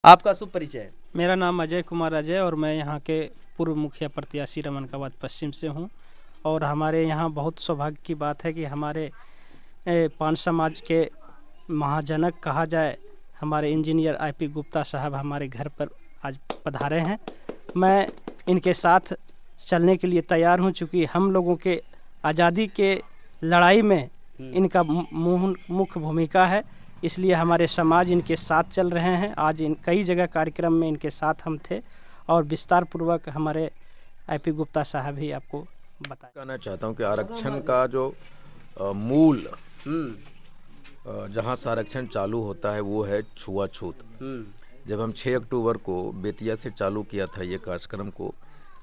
आपका शुभ परिचय। मेरा नाम अजय कुमार अजय और मैं यहाँ के पूर्व मुखिया प्रत्याशी रमनकाबाद पश्चिम से हूँ। और हमारे यहाँ बहुत सौभाग्य की बात है कि हमारे पान समाज के महाजनक कहा जाए हमारे इंजीनियर आईपी गुप्ता साहब हमारे घर पर आज पधारे हैं। मैं इनके साथ चलने के लिए तैयार हूँ, चूँकि हम लोगों के आज़ादी के लड़ाई में इनका मुख्य भूमिका है, इसलिए हमारे समाज इनके साथ चल रहे हैं। आज इन कई जगह कार्यक्रम में इनके साथ हम थे और विस्तार पूर्वक हमारे आईपी गुप्ता साहब ही आपको बताया। कहना चाहता हूँ कि आरक्षण का जो मूल जहाँ से आरक्षण चालू होता है वो है छुआछूत। जब हम 6 अक्टूबर को बेतिया से चालू किया था ये कार्यक्रम को,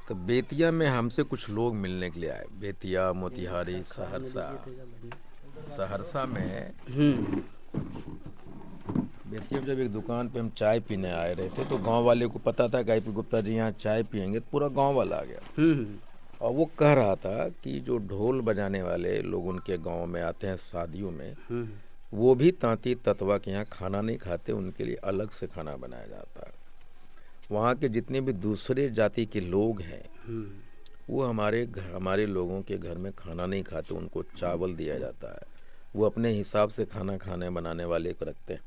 तो बेतिया में हमसे कुछ लोग मिलने के लिए आए। बेतिया, मोतिहारी, सहरसा में बेतिया में जब एक दुकान पे हम चाय पीने आए रहे थे तो गांव वाले को पता था कि आईपी गुप्ता जी यहाँ चाय पियेंगे, तो पूरा गांव वाला आ गया। और वो कह रहा था कि जो ढोल बजाने वाले लोग उनके गांव में आते हैं शादियों में, वो भी तांती ततवा के यहाँ खाना नहीं खाते, उनके लिए अलग से खाना बनाया जाता है। वहाँ के जितने भी दूसरे जाति के लोग हैं वो हमारे लोगों के घर में खाना नहीं खाते, उनको चावल दिया जाता है। वो अपने हिसाब से खाना खाने बनाने वाले को रखते हैं।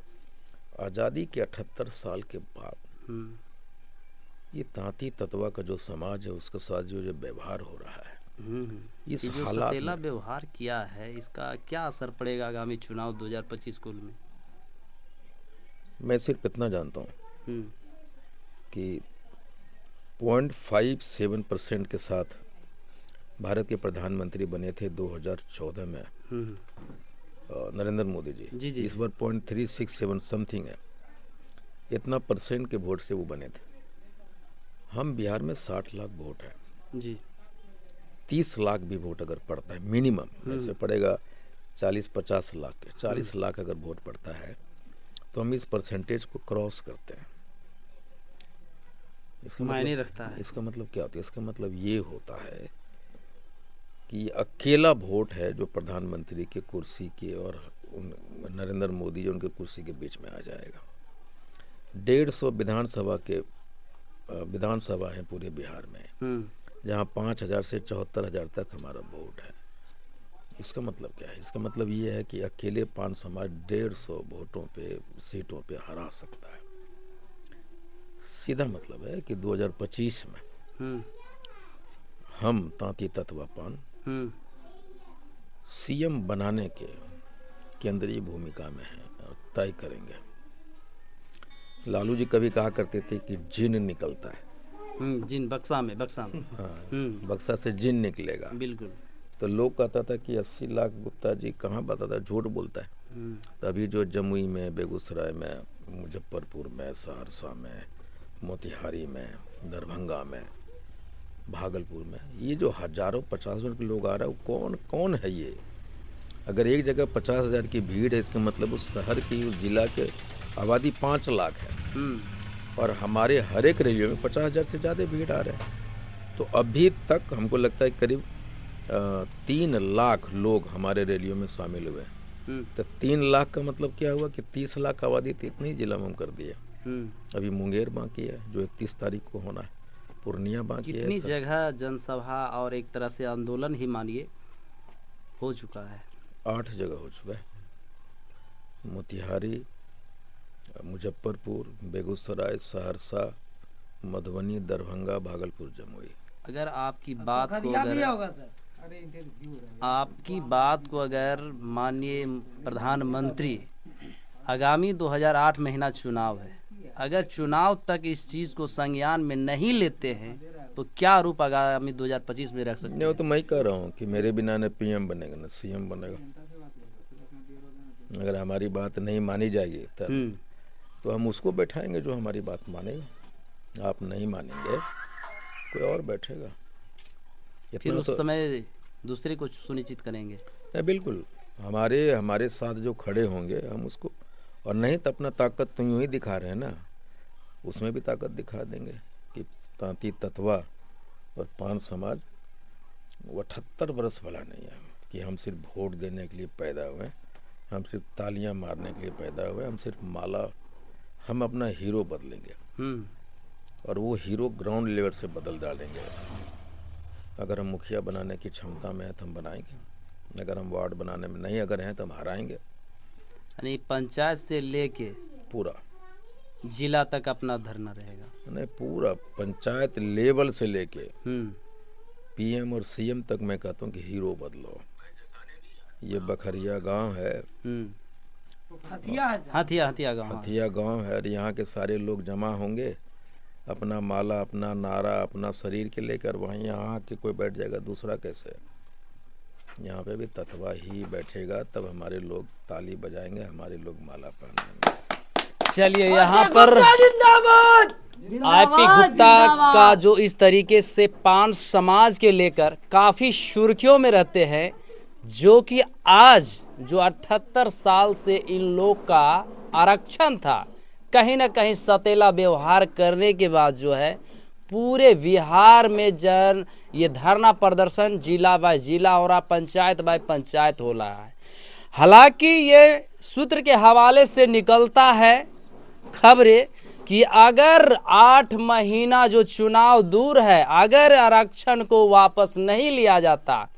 आज़ादी के 78 साल के बाद ये तांती ततवा का जो समाज है उसके साथ जो व्यवहार हो रहा है, इस जो हालात सतेला में व्यवहार किया है, इसका क्या असर पड़ेगा आगामी चुनाव 2025 को में? मैं सिर्फ इतना जानता हूँ कि 0.57% के साथ भारत के प्रधानमंत्री बने थे 2014 में नरेंद्र मोदी जी। इस बार 0.367 समथिंग है, इतना परसेंट के वोट से वो बने थे। हम बिहार में 60 लाख वोट है जी। 30 लाख भी वोट अगर पड़ता है मिनिमम, ऐसे पड़ेगा 40-50 लाख के 40 लाख अगर वोट पड़ता है तो हम इस परसेंटेज को क्रॉस करते हैं। इसका मायने मतलब रखता है। इसका मतलब क्या होता है? इसका मतलब ये होता है कि अकेला वोट है जो प्रधानमंत्री के कुर्सी के और नरेंद्र मोदी जो उनके कुर्सी के बीच में आ जाएगा। 150 विधानसभा है पूरे बिहार में, जहाँ 5,000 से 74,000 तक हमारा वोट है। इसका मतलब क्या है? इसका मतलब ये है कि अकेले पान समाज 150 वोटों पे, सीटों पे हरा सकता है। सीधा मतलब है कि 2025 में हम तांती ततवा पान सीएम बनाने के केंद्रीय भूमिका में है और तय करेंगे। लालू जी कभी कहा करते थे कि जिन निकलता है, जिन बक्सा में हाँ, बक्सा से जिन निकलेगा। बिल्कुल। तो लोग कहता था कि 80 लाख गुप्ता जी कहाँ बताता, झूठ बोलता है। तभी जो जमुई में, बेगूसराय में, मुजफ्फरपुर में, सहरसा में, मोतिहारी में, दरभंगा में, भागलपुर में, ये जो हजारों 50,000 के लोग आ रहे हैं, वो कौन है ये? अगर एक जगह 50,000 की भीड़ है, इसका मतलब उस शहर की, उस जिला के आबादी 5 लाख है और हमारे हर एक रैलियों में 50,000 से ज़्यादा भीड़ आ रहे हैं। तो अभी तक हमको लगता है करीब 3 लाख लोग हमारे रैलियों में शामिल हुए। तो 3 लाख का मतलब क्या हुआ कि 30 लाख आबादी तो इतनी जिला में हम कर दिया। अभी मुंगेर बाकी है जो 31 तारीख को होना है, पूर्णिया बाकी है। कितनी जगह जनसभा और एक तरह से आंदोलन ही मानिए हो चुका है? 8 जगह हो चुका है। मोतिहारी, मुजफ्फरपुर, बेगूसराय, सहरसा, मधुबनी, दरभंगा, भागलपुर, जमुई। अगर आपकी बात को अगर माननीय प्रधानमंत्री, आगामी 2008 महीना चुनाव है, अगर चुनाव तक इस चीज़ को संज्ञान में नहीं लेते हैं तो क्या रूप आगामी 2025 में रख सकते हैं? नहीं, तो मैं ही कह रहा हूँ कि मेरे बिना न पीएम बनेगा न सीएम बनेगा। अगर हमारी बात नहीं मानी जाएगी तब तो हम उसको बैठाएंगे जो हमारी बात मानेगा। आप नहीं मानेंगे, कोई और बैठेगा। फिर उस समय दूसरे को सुनिश्चित करेंगे। नहीं, बिल्कुल हमारे साथ जो खड़े होंगे हम उसको, और नहीं तो अपना ताकत तो यूँ ही दिखा रहे हैं ना, उसमें भी ताकत दिखा देंगे कि तांती ततवा और पान समाज वो 78 बरस वाला नहीं है कि हम सिर्फ वोट देने के लिए पैदा हुए, हम सिर्फ तालियां मारने के लिए पैदा हुए, हम सिर्फ माला हम अपना हीरो बदलेंगे और वो हीरो ग्राउंड लेवल से बदल डालेंगे। अगर हम मुखिया बनाने की क्षमता में है तो हम बनाएंगे, अगर हम वार्ड बनाने में नहीं अगर हैं तो हम हराएंगे। यानी पंचायत से लेके पूरा जिला तक अपना धरना रहेगा? नहीं, पूरा पंचायत लेवल से लेके पीएम और सीएम तक मैं कहता हूँ कि हीरो बदलो। ये बखरिया गांव है, हथिया गांव है और यहाँ के सारे लोग जमा होंगे, अपना माला अपना नारा अपना शरीर के लेकर वहीं यहाँ आके कोई बैठ जाएगा, दूसरा कैसे? यहाँ पे भी ततवा ही बैठेगा, तब हमारे लोग ताली बजाएंगे, हमारे लोग माला पहनेंगे। चलिए, यहाँ पर आईपी गुप्ता का जो इस तरीके से पान समाज के लेकर काफी सुर्खियों में रहते हैं, जो कि आज जो 78 साल से इन लोग का आरक्षण था, कहीं ना कहीं सतेला व्यवहार करने के बाद जो है पूरे बिहार में ये धरना प्रदर्शन जिला बाय जिला हो रहा, पंचायत बाय पंचायत हो रहा है। हालांकि ये सूत्र के हवाले से निकलता है खबरें कि अगर 8 महीना जो चुनाव दूर है, अगर आरक्षण को वापस नहीं लिया जाता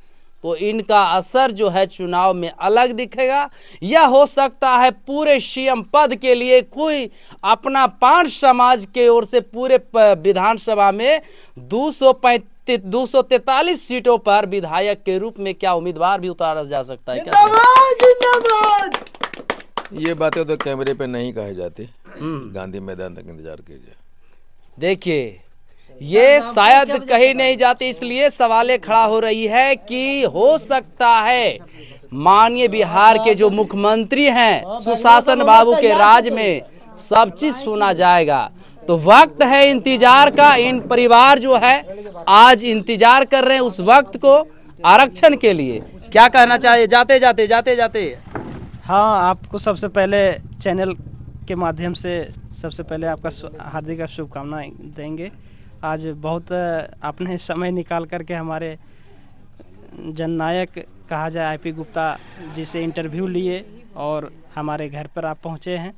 तो इनका असर जो है चुनाव में अलग दिखेगा, या हो सकता है पूरे सीएम पद के लिए कोई अपना पान समाज के ओर से पूरे विधानसभा में 243 सीटों पर विधायक के रूप में क्या उम्मीदवार भी उतारा जा सकता है क्या? ये बातें तो कैमरे पे नहीं कही जाती, गांधी मैदान तक इंतजार कीजिए। देखिए, ये शायद कहीं नहीं जाती, इसलिए सवालें खड़ा हो रही है कि हो सकता है माननीय बिहार के जो मुख्यमंत्री हैं, सुशासन बाबू के राज में सब चीज सुना जाएगा। तो वक्त है इंतजार का, इन परिवार जो है आज इंतजार कर रहे हैं उस वक्त को आरक्षण के लिए। क्या कहना चाहिए जाते जाते? हाँ, आपको सबसे पहले चैनल के माध्यम से सबसे पहले आपका हार्दिक शुभकामनाएं देंगे। आज बहुत आपने समय निकाल करके हमारे जननायक कहा जाए आईपी गुप्ता जी से इंटरव्यू लिए और हमारे घर पर आप पहुंचे हैं।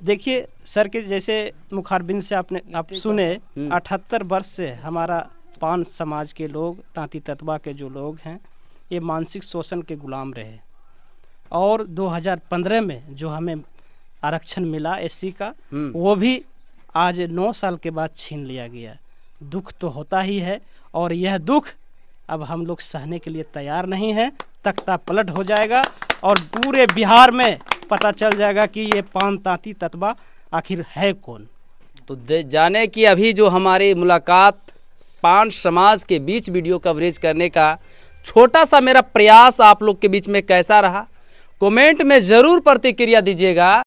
देखिए सर के जैसे मुखारबिंद से आप सुने 78 वर्ष से हमारा पान समाज के लोग, तांती ततवा के जो लोग हैं, ये मानसिक शोषण के गुलाम रहे और 2015 में जो हमें आरक्षण मिला एससी का, वो भी आज 9 साल के बाद छीन लिया गया। दुख तो होता ही है और यह दुख अब हम लोग सहने के लिए तैयार नहीं हैं। तख्ता पलट हो जाएगा और पूरे बिहार में पता चल जाएगा कि ये पान तांती ततवा आखिर है कौन। तो जाने की अभी जो हमारी मुलाकात पान समाज के बीच वीडियो कवरेज करने का छोटा सा मेरा प्रयास आप लोग के बीच में कैसा रहा, कमेंट में ज़रूर प्रतिक्रिया दीजिएगा।